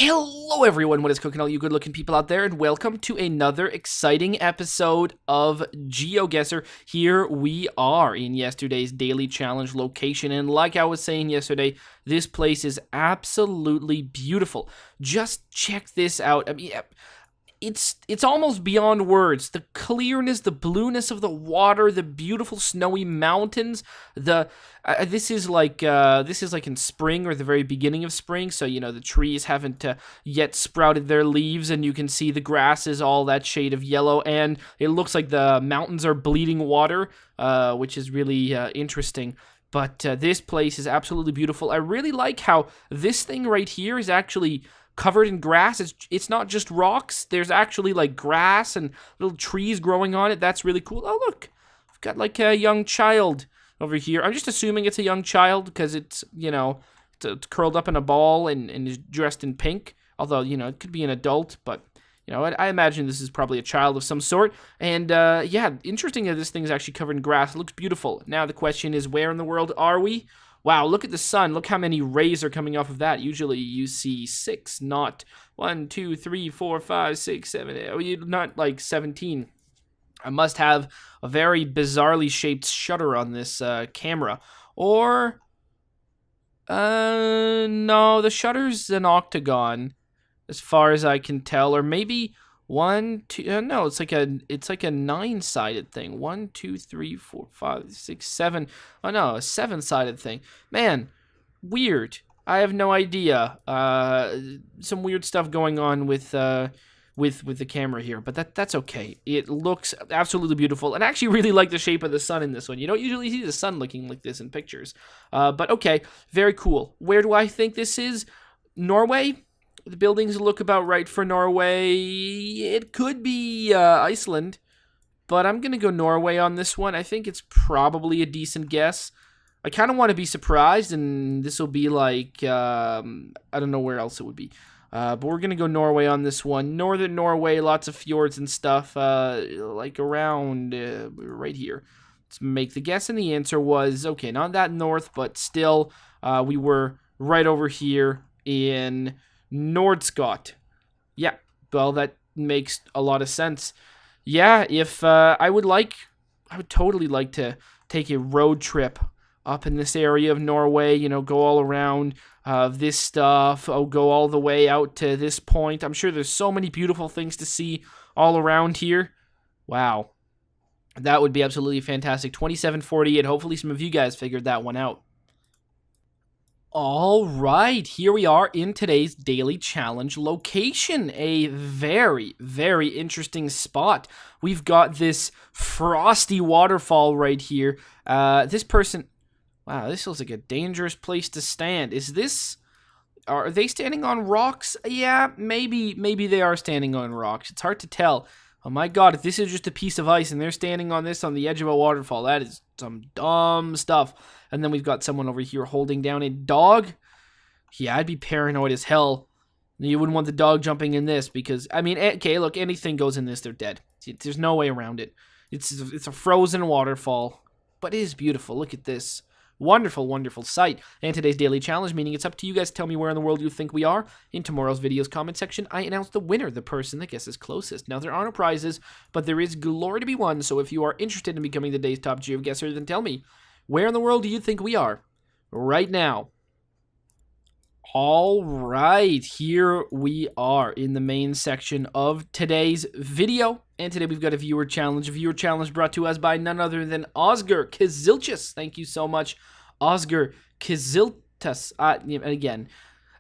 Hello everyone, what is cooking all you good looking people out there, and welcome to another exciting episode of GeoGuessr. Here we are in yesterday's daily challenge location, and like I was saying yesterday, this place is absolutely beautiful. Just check this out. I mean, it's almost beyond words. The clearness, the blueness of the water, the beautiful snowy mountains. This is like in spring or the very beginning of spring. So the trees haven't yet sprouted their leaves, and you can see the grass is all that shade of yellow, and it looks like the mountains are bleeding water, which is really interesting. But this place is absolutely beautiful. I really like how this thing right here is actually covered in grass. It's not just rocks. There's actually like grass and little trees growing on it. That's really cool. Oh, look. I've got like a young child over here. I'm just assuming it's a young child because it's curled up in a ball and is dressed in pink. Although, it could be an adult, but I imagine this is probably a child of some sort. And yeah, interesting that this thing is actually covered in grass. It looks beautiful. Now the question is, where in the world are we? Wow, look at the sun. Look how many rays are coming off of that. Usually you see 6, not 1, 2, 3, 4, 5, 6, 7, not like 17. I must have a very bizarrely shaped shutter on this camera. Or, no, the shutter's an octagon, as far as I can tell. Or maybe 1, 2, no, it's like a 9-sided thing. 1, 2, 3, 4, 5, 6, 7. Oh no, a 7-sided thing. Man, weird. I have no idea. Some weird stuff going on with the camera here, but that's okay. It looks absolutely beautiful, and I actually really like the shape of the sun in this one. You don't usually see the sun looking like this in pictures. But okay, very cool. Where do I think this is? Norway? The buildings look about right for Norway. It could be Iceland, but I'm going to go Norway on this one. I think it's probably a decent guess. I kind of want to be surprised, and this will be like, I don't know where else it would be. But we're going to go Norway on this one. Northern Norway, lots of fjords and stuff, like around right here. Let's make the guess, and the answer was, okay, not that north, but still, we were right over here in Nordscott. Yeah, well, that makes a lot of sense. Yeah, if I would totally like to take a road trip up in this area of Norway, go all around this stuff, go all the way out to this point. I'm sure there's so many beautiful things to see all around here. Wow. That would be absolutely fantastic. 2748. Hopefully some of you guys figured that one out. All right, here we are in today's daily challenge location. A very, very interesting spot. We've got this frosty waterfall right here. This person, wow, this looks like a dangerous place to stand. Are they standing on rocks? Yeah, maybe they are standing on rocks. It's hard to tell. Oh my god, if this is just a piece of ice and they're standing on this on the edge of a waterfall, that is some dumb stuff. And then we've got someone over here holding down a dog. Yeah, I'd be paranoid as hell. You wouldn't want the dog jumping in this because, I mean, okay, look, anything goes in this, they're dead. There's no way around it. It's a frozen waterfall, but it is beautiful. Look at this. Wonderful, wonderful sight. And today's daily challenge, meaning it's up to you guys to tell me where in the world you think we are. In tomorrow's video's comment section, I announce the winner, the person that guesses closest. Now, there are no prizes, but there is glory to be won, so if you are interested in becoming the day's top GeoGuessr, then tell me, where in the world do you think we are right now? All right, here we are in the main section of today's video. And today we've got a viewer challenge. A viewer challenge brought to us by none other than Oscar Kizilchus. Thank you so much, Oscar Kizilchus. Again,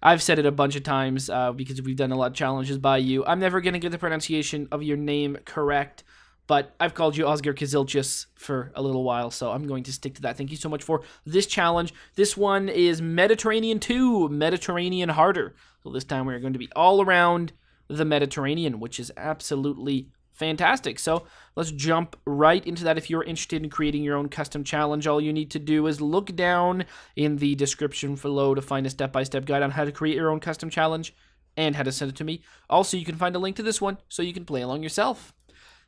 I've said it a bunch of times because we've done a lot of challenges by you. I'm never going to get the pronunciation of your name correct, but I've called you Oscar Kizilchus for a little while, so I'm going to stick to that. Thank you so much for this challenge. This one is Mediterranean 2, Mediterranean Harder. So this time we're going to be all around the Mediterranean, which is absolutely fantastic. So let's jump right into that. If you're interested in creating your own custom challenge, all you need to do is look down in the description below to find a step-by-step guide on how to create your own custom challenge and how to send it to me. Also, you can find a link to this one so you can play along yourself.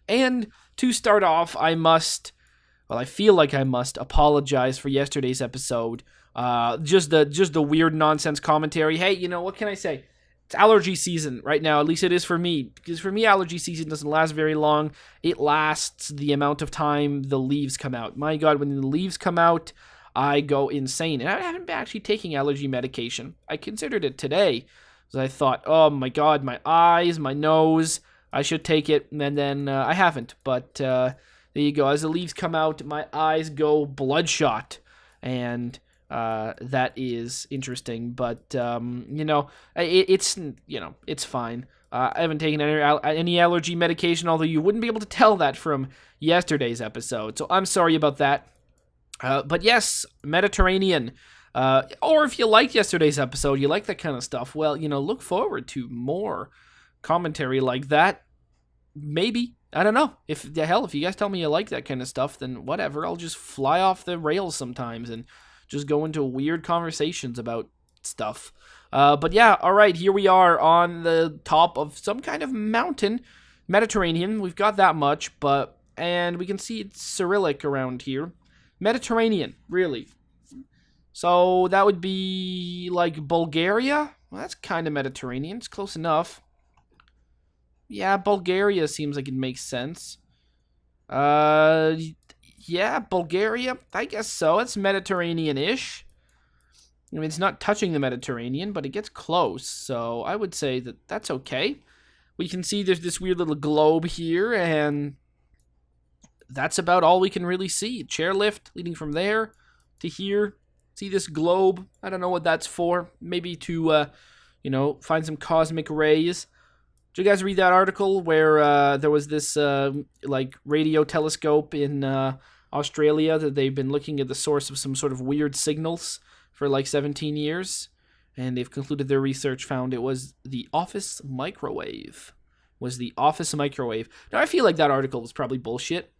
And to start off, I feel like I must apologize for yesterday's episode. Just the weird nonsense commentary. Hey, what can I say? It's allergy season right now. At least it is for me. Because for me, allergy season doesn't last very long. It lasts the amount of time the leaves come out. My God, when the leaves come out, I go insane. And I haven't been actually taking allergy medication. I considered it today. Because I thought, oh my God, my eyes, my nose, I should take it. And then I haven't. But there you go. As the leaves come out, my eyes go bloodshot. And that is interesting, but it's it's fine. I haven't taken any allergy medication, although you wouldn't be able to tell that from yesterday's episode. So I'm sorry about that. But yes, Mediterranean. Or if you liked yesterday's episode, you like that kind of stuff. Well, look forward to more commentary like that. Maybe. I don't know. If you guys tell me you like that kind of stuff, then whatever. I'll just fly off the rails sometimes and just go into weird conversations about stuff. But yeah, all right, here we are on the top of some kind of mountain, Mediterranean. We've got that much, and we can see it's Cyrillic around here. Mediterranean, really. So that would be like Bulgaria? Well, that's kind of Mediterranean. It's close enough. Yeah, Bulgaria seems like it makes sense. Yeah, Bulgaria, I guess so. It's Mediterranean-ish. I mean, it's not touching the Mediterranean, but it gets close, so I would say that that's okay. We can see there's this weird little globe here, and that's about all we can really see. Chairlift leading from there to here. See this globe? I don't know what that's for. Maybe to, find some cosmic rays. Did you guys read that article where there was this, radio telescope in Australia that they've been looking at the source of some sort of weird signals for 17 years? And they've concluded their research found it was the office microwave. Now, I feel like that article was probably bullshit.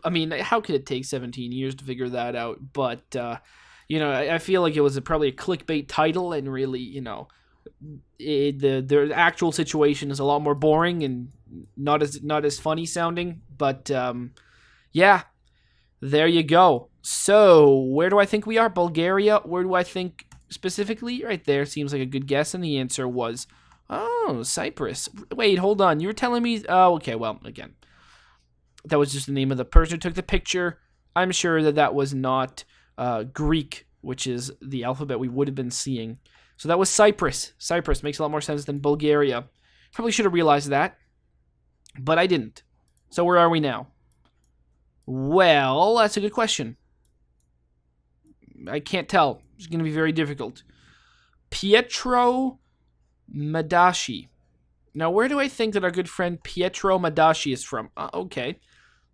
I mean, how could it take 17 years to figure that out? But, I feel like it was probably a clickbait title, and really, the actual situation is a lot more boring and not as funny sounding. But, yeah, there you go. So, where do I think we are? Bulgaria. Where do I think specifically? Right there seems like a good guess, and the answer was, Cyprus. Wait, hold on. You were telling me... Oh, okay, well, again, that was just the name of the person who took the picture. I'm sure that was not Greek, which is the alphabet we would have been seeing. So that was Cyprus. Cyprus makes a lot more sense than Bulgaria. Probably should have realized that, but I didn't. So where are we now? Well, that's a good question. I can't tell. It's going to be very difficult. Pietro Madashi. Now, where do I think that our good friend Pietro Madashi is from? Okay.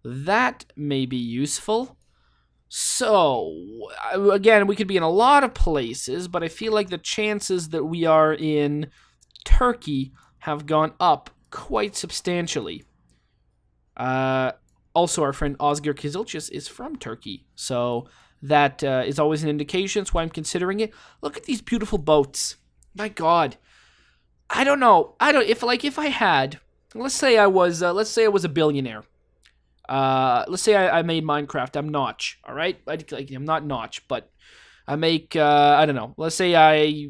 That may be useful. So, again, we could be in a lot of places, but I feel like the chances that we are in Turkey have gone up quite substantially. Also, our friend Oscar Kizilchis is from Turkey, so that is always an indication. That's why I'm considering it. Look at these beautiful boats. My God. I don't know. If I had, let's say I was a billionaire. Let's say I made Minecraft. I'm Notch. All right. I'm not Notch, but I make. I don't know. Let's say I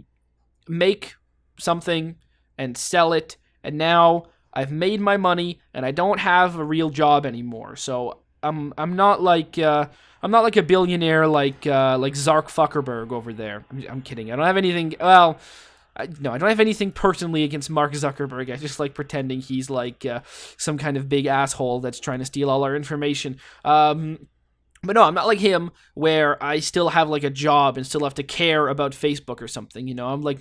make something and sell it, and now I've made my money, and I don't have a real job anymore. So I'm not like a billionaire like Zark Zuckerberg over there. I'm kidding. I don't have anything. Well. I don't have anything personally against Mark Zuckerberg. I just like pretending he's like some kind of big asshole that's trying to steal all our information. But no, I'm not like him, where I still have like a job and still have to care about Facebook or something. I'm like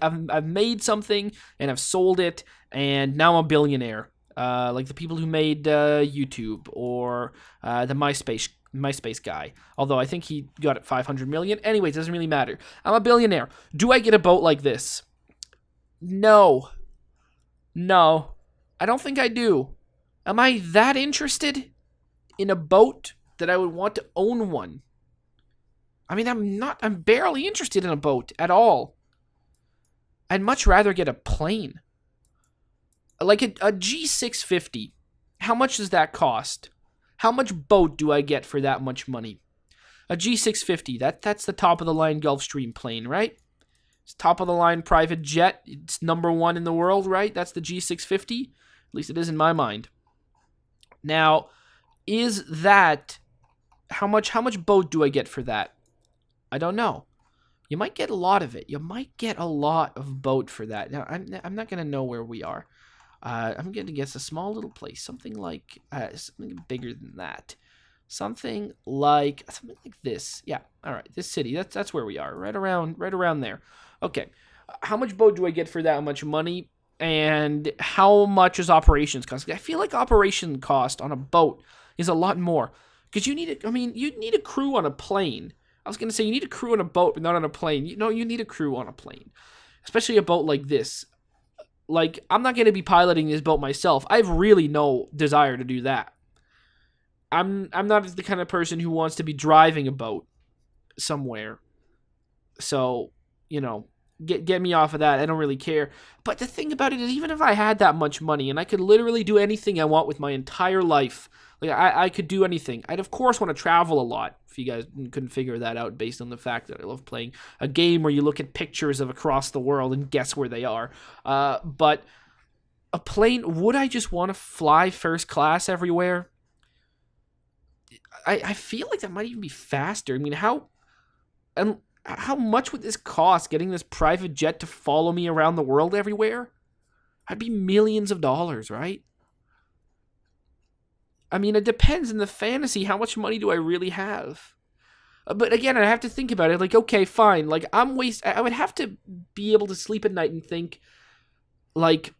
I've made something and I've sold it, and now I'm a billionaire. Like the people who made YouTube or the MySpace guy. Although I think he got it 500 million. Anyways, it doesn't really matter. I'm a billionaire. Do I get a boat like this? No. I don't think I do. Am I that interested in a boat that I would want to own one? I mean, I'm barely interested in a boat at all. I'd much rather get a plane. Like a G650. How much does that cost? How much boat do I get for that much money? A G650, that's the top of the line Gulfstream plane, right? It's top of the line private jet. It's #1 in the world, right? That's the G650. At least it is in my mind. Now, is that how much boat do I get for that? I don't know. You might get a lot of it. You might get a lot of boat for that. Now, I'm not going to know where we are. I'm going to guess a small little place, something like something bigger than that. Something like this. Yeah. All right. This city. That's where we are. Right around there. Okay. How much boat do I get for that much money? And how much is operations cost? I feel like operation cost on a boat is a lot more because you need a crew on a plane. I was going to say you need a crew on a boat, but not on a plane. You need a crew on a plane, especially a boat like this. Like, I'm not going to be piloting this boat myself. I have really no desire to do that. I'm not the kind of person who wants to be driving a boat somewhere. So, get me off of that. I don't really care. But the thing about it is, even if I had that much money and I could literally do anything I want with my entire life, like I could do anything. I'd of course want to travel a lot. If you guys couldn't figure that out based on the fact that I love playing a game where you look at pictures of across the world and guess where they are. But a plane, would I just want to fly first class everywhere? I feel like that might even be faster. I mean, how much would this cost, getting this private jet to follow me around the world everywhere? I'd be millions of dollars, right? I mean, it depends in the fantasy. How much money do I really have? But again, I have to think about it. Like, okay, fine. Like, I would have to be able to sleep at night and think, like,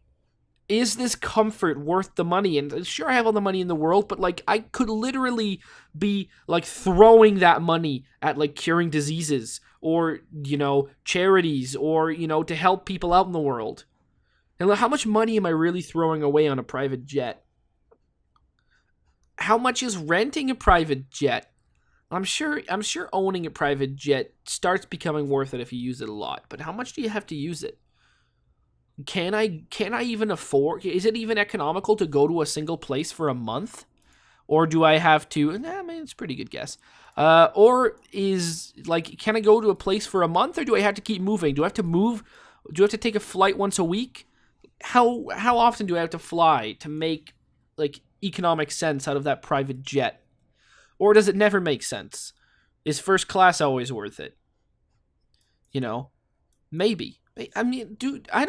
is this comfort worth the money? And sure, I have all the money in the world, but like, I could literally be like throwing that money at like curing diseases or, charities or, to help people out in the world. And how much money am I really throwing away on a private jet? How much is renting a private jet? I'm sure owning a private jet starts becoming worth it if you use it a lot. But how much do you have to use it? Can I even afford? Is it even economical to go to a single place for a month? Or do I have to? It's a pretty good guess. Or is can I go to a place for a month, or do I have to keep moving? Do I have to move? Do I have to take a flight once a week? How often do I have to fly to make economic sense out of that private jet? Or does it never make sense? Is first class always worth it? Maybe. I mean, dude, I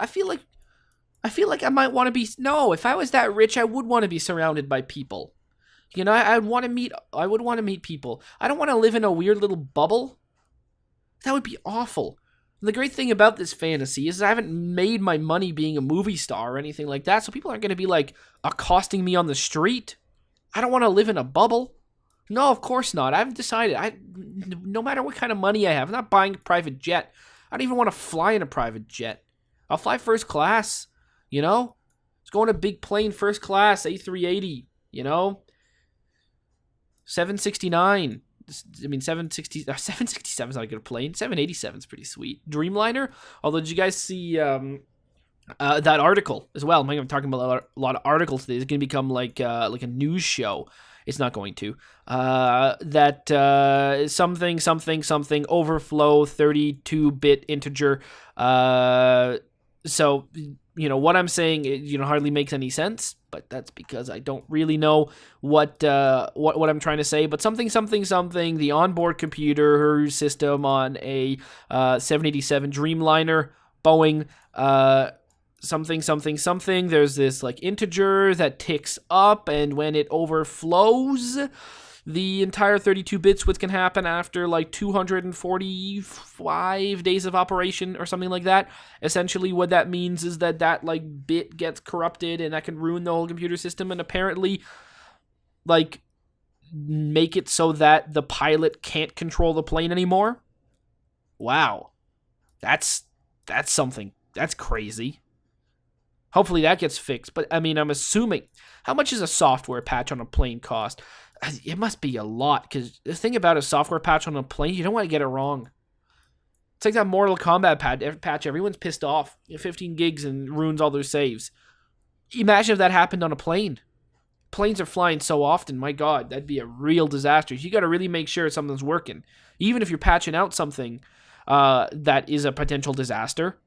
feel like I might want to be. No, if I was that rich, I would want to be surrounded by people. I would want to meet people. I don't want to live in a weird little bubble. That would be awful. The great thing about this fantasy is I haven't made my money being a movie star or anything like that, so people aren't going to be accosting me on the street. I don't want to live in a bubble. No, of course not. I've decided, no matter what kind of money I have, I'm not buying a private jet. I don't even want to fly in a private jet. I'll fly first class, It's going a big plane first class, A380, 769. 767 is not a good plane. 787 is pretty sweet. Dreamliner. Although, did you guys see that article as well? I'm talking about a lot of articles today. It's going to become like a news show. It's not going to. That something overflow 32-bit integer. So what I'm saying, hardly makes any sense, but that's because I don't really know what I'm trying to say. But something, the onboard computer system on a 787 Dreamliner Boeing, something. There's this integer that ticks up, and when it overflows, the entire 32 bits, which can happen after 245 days of operation or something like that. Essentially what that means is that bit gets corrupted, and that can ruin the whole computer system, and apparently make it so that the pilot can't control the plane anymore. Wow. That's something. That's crazy. Hopefully that gets fixed, but I'm assuming, how much is a software patch on a plane cost? It must be a lot, because the thing about a software patch on a plane, you don't want to get it wrong. It's like that Mortal Kombat patch. Everyone's pissed off. 15 gigs and ruins all their saves. Imagine if that happened on a plane. Planes are flying so often. My God, that'd be a real disaster. You got to really make sure something's working. Even if you're patching out something, that is a potential disaster,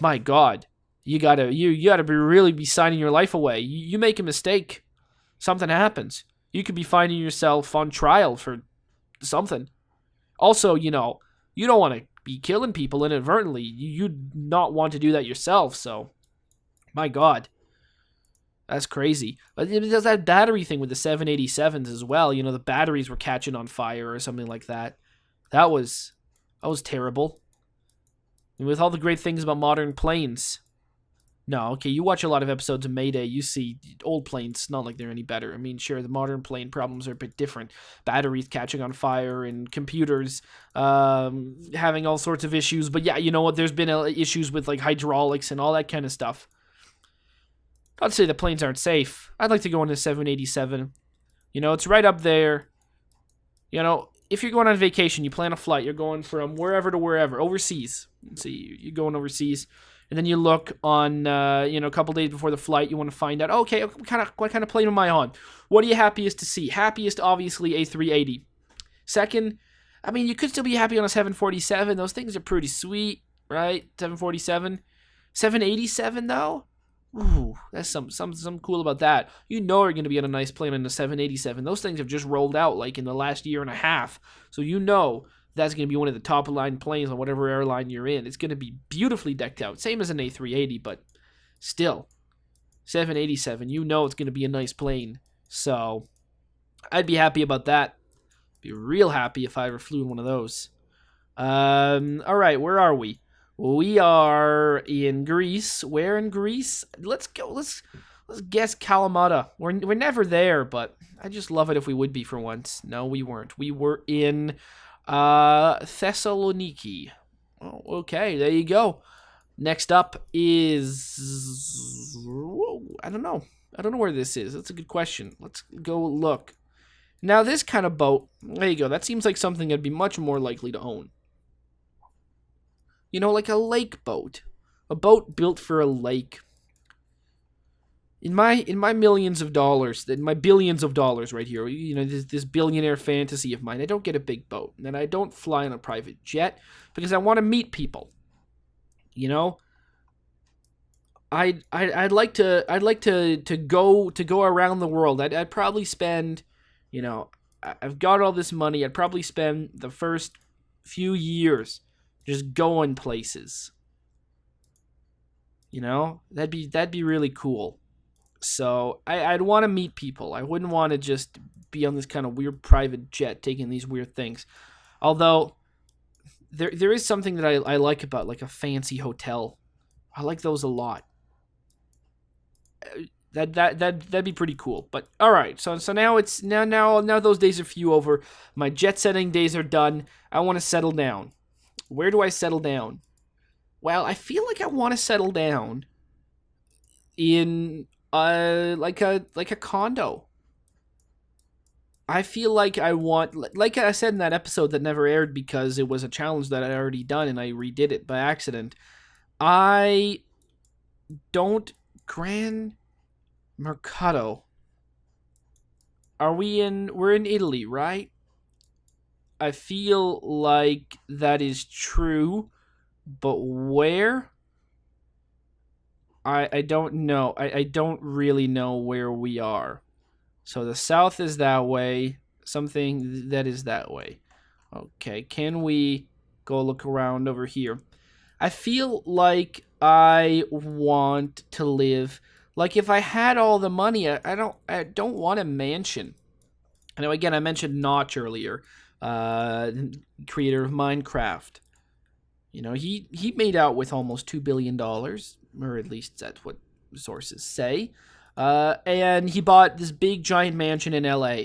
my God, you gotta really be signing your life away. You make a mistake, something happens. You could be finding yourself on trial for something. Also, you don't want to be killing people inadvertently. You'd not want to do that yourself. So, my God. That's crazy. But it does that battery thing with the 787s as well. The batteries were catching on fire or something like that. That was terrible. And with all the great things about modern planes. No, okay, you watch a lot of episodes of Mayday, you see old planes, not like they're any better. I mean, sure, the modern plane problems are a bit different. Batteries catching on fire and computers having all sorts of issues. But yeah, you know what? There's been issues with like hydraulics and all that kind of stuff. I'd say the planes aren't safe. I'd like to go on a 787. It's right up there. If you're going on vacation, you plan a flight, you're going from wherever to wherever, overseas. Let's see, you're going overseas, and then you look on, a couple days before the flight, you want to find out, okay, what kind of plane am I on? What are you happiest to see? Happiest, obviously, A380. Second, I mean, you could still be happy on a 747. Those things are pretty sweet, right? 747. 787, though? Ooh, that's something cool about that. You're going to be on a nice plane on the 787. Those things have just rolled out like in the last year and a half. So that's going to be one of the top line planes on whatever airline you're in. It's going to be beautifully decked out. Same as an A380, but still. 787, it's going to be a nice plane. So I'd be happy about that. Be real happy if I ever flew in one of those. All right, where are we? We are in Greece. Where in Greece? Let's go. Let's guess Kalamata. We're never there, but I just love it if we would be for once. No, we weren't. We were in Thessaloniki. Oh, okay, there you go. Next up is I don't know where this is. That's a good question. Let's go look. Now this kind of boat. There you go. That seems like something I'd be much more likely to own. Like a lake boat. A boat built for a lake. In my millions of dollars, in my billions of dollars right here, this billionaire fantasy of mine, I don't get a big boat. And I don't fly on a private jet because I want to meet people. I'd like to go around the world. I'd probably spend, I've got all this money. I'd probably spend the first few years just going places. That'd be really cool. So I'd want to meet people. I wouldn't want to just be on this kind of weird private jet taking these weird things. Although there is something that I like about like a fancy hotel. I like those a lot. That'd be pretty cool. But all right, so now it's now those days are few over. My jet setting days are done. I want to settle down. Where do I settle down? Well, I feel like I want to settle down in like a condo. I feel like I want, like I said in that episode that never aired because it was a challenge that I'd already done and I redid it by accident. I don't Gran Mercato. We're in Italy, right? I feel like that is true, but where? I don't know. I don't really know where we are. So the south is that way. Something that is that way. Okay, can we go look around over here? I feel like I want to live. Like if I had all the money, I don't want a mansion. I know again I mentioned Notch earlier. Creator of Minecraft. He made out with almost $2 billion, or at least that's what sources say. And he bought this big giant mansion in LA.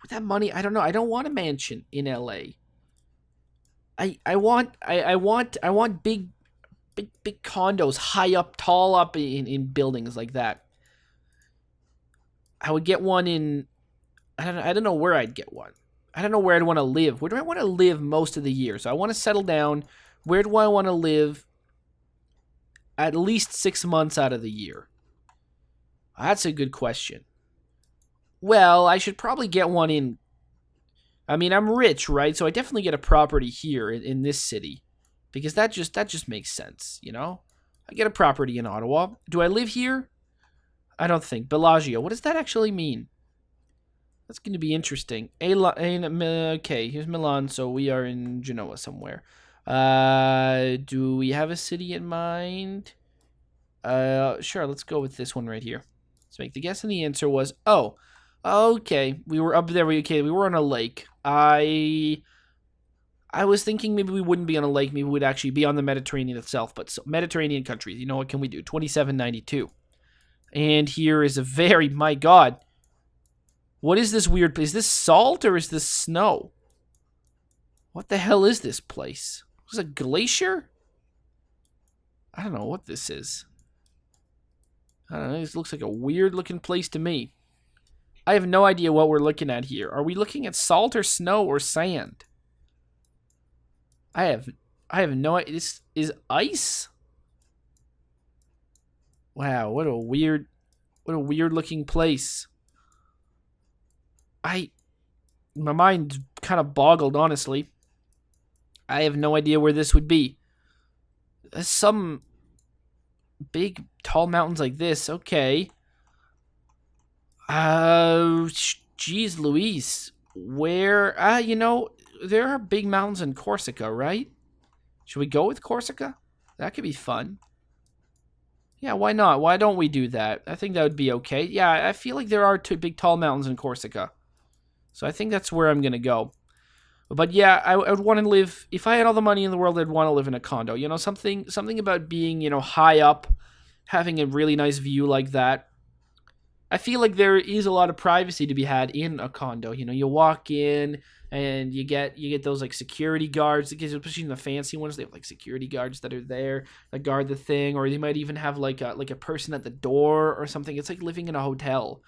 With that money, I don't know. I don't want a mansion in LA. I want big condos high up, tall up in buildings like that. I would get one in. I don't know where I'd get one. I don't know where I'd want to live. Where do I want to live most of the year? So I want to settle down. Where do I want to live at least 6 months out of the year? That's a good question. Well, I should probably get one in I mean, I'm rich, right? So I definitely get a property here in this city, because that just makes sense, you know? I get a property in Ottawa. Do I live here? I don't think. Bellagio. What does that actually mean? That's going to be interesting. Okay, here's Milan, so we are in Genoa somewhere. Do we have a city in mind? Sure, let's go with this one right here. Let's make the guess, and the answer was, oh, okay, we were up there. We were on a lake. I was thinking maybe we wouldn't be on a lake. Maybe we'd actually be on the Mediterranean itself. But Mediterranean countries, you know, what can we do? 2792. And here is a very, my God. What is this weird place? Is this salt or is this snow? What the hell is this place? Is it a glacier? I don't know what this is. I don't know. This looks like a weird looking place to me. I have no idea what we're looking at here. Are we looking at salt or snow or sand? I have no idea. This is ice? Wow, what a weird looking place. My mind kind of boggled, honestly. I have no idea where this would be. There's some big, tall mountains like this. Okay. Geez Louise. Where, you know, there are big mountains in Corsica, right? Should we go with Corsica? That could be fun. Yeah, why not? Why don't we do that? I think that would be okay. Yeah, I feel like there are two big, tall mountains in Corsica. So I think that's where I'm going to go. But yeah, I would want to live, if I had all the money in the world, I'd want to live in a condo. You know, something about being, you know, high up, having a really nice view like that. I feel like there is a lot of privacy to be had in a condo. You know, you walk in and you get those like security guards, especially in the fancy ones. They have like security guards that are there that guard the thing, or they might even have like a person at the door or something. It's like living in a hotel.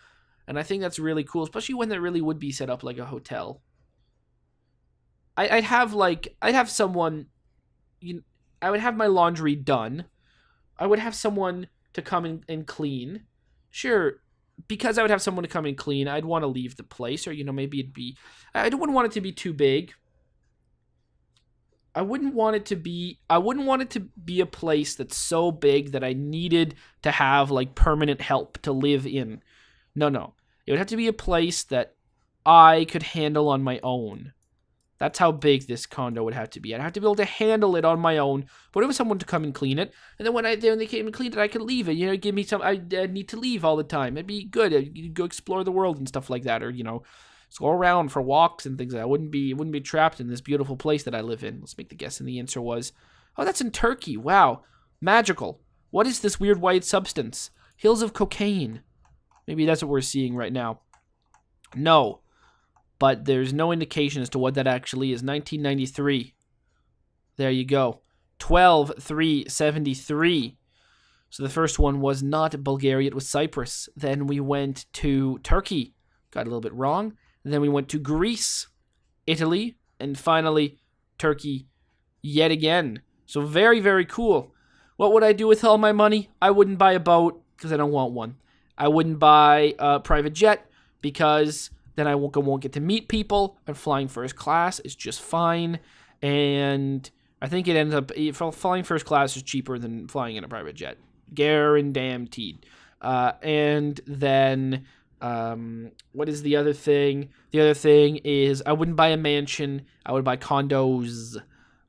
And I think that's really cool, especially when it really would be set up like a hotel. I'd have someone, I would have my laundry done. I would have someone to come and clean. Sure, because I would have someone to come and clean, I'd want to leave the place, or, you know, maybe I wouldn't want it to be too big. I wouldn't want it to be a place that's so big that I needed to have like permanent help to live in. No. It would have to be a place that I could handle on my own. That's how big this condo would have to be. I'd have to be able to handle it on my own, but it was someone to come and clean it. And then when they came and cleaned it, I could leave it. You know, give me some. I'd need to leave all the time. It'd be good. I'd go explore the world and stuff like that, or, you know, just go around for walks and things like that. I wouldn't be trapped in this beautiful place that I live in. Let's make the guess, and the answer was, oh, that's in Turkey. Wow, magical. What is this weird white substance? Hills of cocaine. Maybe that's what we're seeing right now. No. But there's no indication as to what that actually is. 1993. There you go. 12,373. So the first one was not Bulgaria, it was Cyprus. Then we went to Turkey. Got a little bit wrong. And then we went to Greece, Italy, and finally Turkey yet again. So very, very cool. What would I do with all my money? I wouldn't buy a boat because I don't want one. I wouldn't buy a private jet because then I won't get to meet people, and flying first class is just fine. And I think it ends up, flying first class is cheaper than flying in a private jet. Guaranteed. And then, what is the other thing? The other thing is I wouldn't buy a mansion. I would buy condos.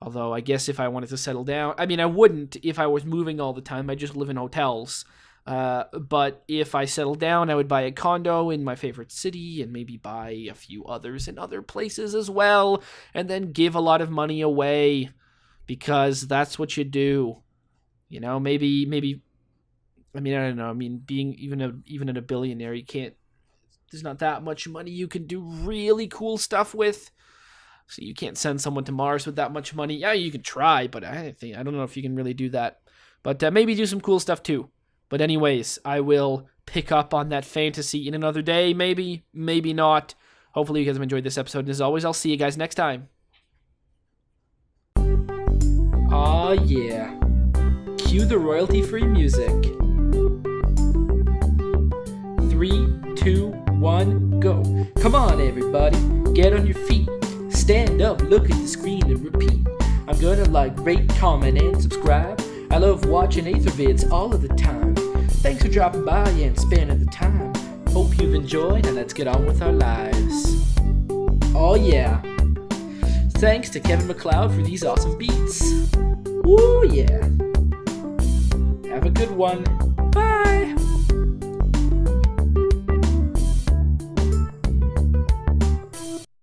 Although I guess if I wanted to settle down, I mean, I wouldn't if I was moving all the time. I'd just live in hotels. But if I settled down, I would buy a condo in my favorite city and maybe buy a few others in other places as well, and then give a lot of money away because that's what you do. You know, maybe, I mean, I don't know. I mean, being even a billionaire, there's not that much money you can do really cool stuff with. So you can't send someone to Mars with that much money. Yeah, you could try, but I don't know if you can really do that. But maybe do some cool stuff too. But anyways, I will pick up on that fantasy in another day, maybe not. Hopefully you guys have enjoyed this episode, and as always, I'll see you guys next time. Aw, yeah. Cue the royalty-free music. 3, 2, 1, go. Come on, everybody. Get on your feet. stand up, look at the screen and repeat. I'm gonna like, rate, comment, and subscribe. I love watching Ather vids all of the time. Thanks for dropping by and spending the time. Hope you've enjoyed, and let's get on with our lives. Oh yeah. Thanks to Kevin MacLeod for these awesome beats. Woo yeah. Have a good one.